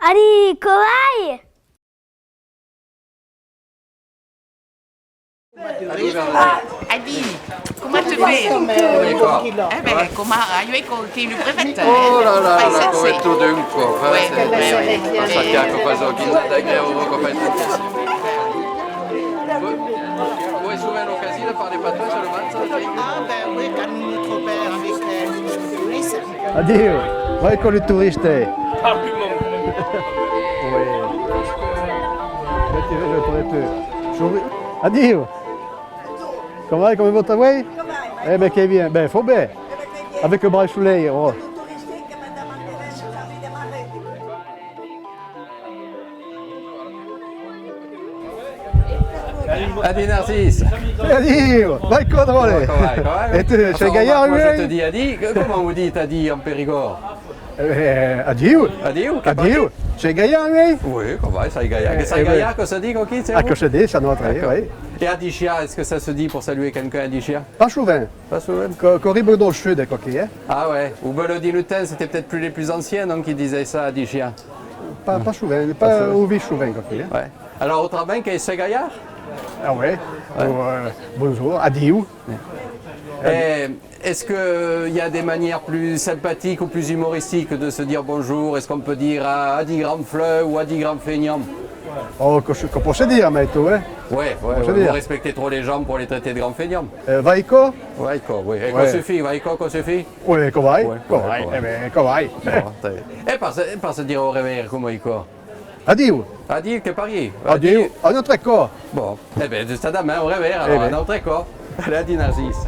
Allez, corail! Adi, comment tu fai? Come io che il brevetto. Oh là là, la covetto dunque, sappiamo cosa che come Vuoi souvent l'occasion de parler pas de toi sur le match? Ah ben oui, quand notre père avec les touristes. Addio, vai con i turisti. Oui. Metti vedo per Addio. Comment votre oui? Eh ben qui vient? Ben faut bien. Avec le bras soleil. Oh. Adi Narcisse. Addio, vai contrôler. Et tu, chez Gaillard, moi je te oui? dis Adi, comment vous dites Adi en Périgord? Addio. Addio? Addio. Chez Gaillard, oui? Oui, comment ça Gaillard? C'est Gaillard que ça dit, Coquille? Ah, que je dis, ça notre oui. Et Adichia, est-ce que ça se dit pour saluer quelqu'un Adichia? Pas souvent. Pas souvent. Corribe dans le sud, coquille. Ah ouais, ou Belodinutin, c'était peut-être plus les plus anciens donc qui disaient ça Adichia. Pas souvent, pas au vie souvent, coquille. Ouais. Alors autrement, qu'est-ce que Gaillard? Ah ouais. Bonjour, adieu. Est-ce qu'il y a des manières plus sympathiques ou plus humoristiques de se dire bonjour? Est-ce qu'on peut dire Adi Grand Fleu ou Adi Grand Feignant? Oh, qu'on peut se dire, mais tout, hein. Ouais, vous respectez trop les gens pour les traiter de grands feignants. Vaiko? Vaiko, oui. Et qu'on suffit, Vaiko, qu'on suffit? Oui, qu'on vaille. Ouais, Eh bien, qu'on vaille. Et par se dire au réveil, comment il quoi? Adieu. Adi, que parier? Adieu. À notre corps. Bon, eh bien, de ça demain, au réveil, alors, à notre corps. Allez, Adi Narcisse.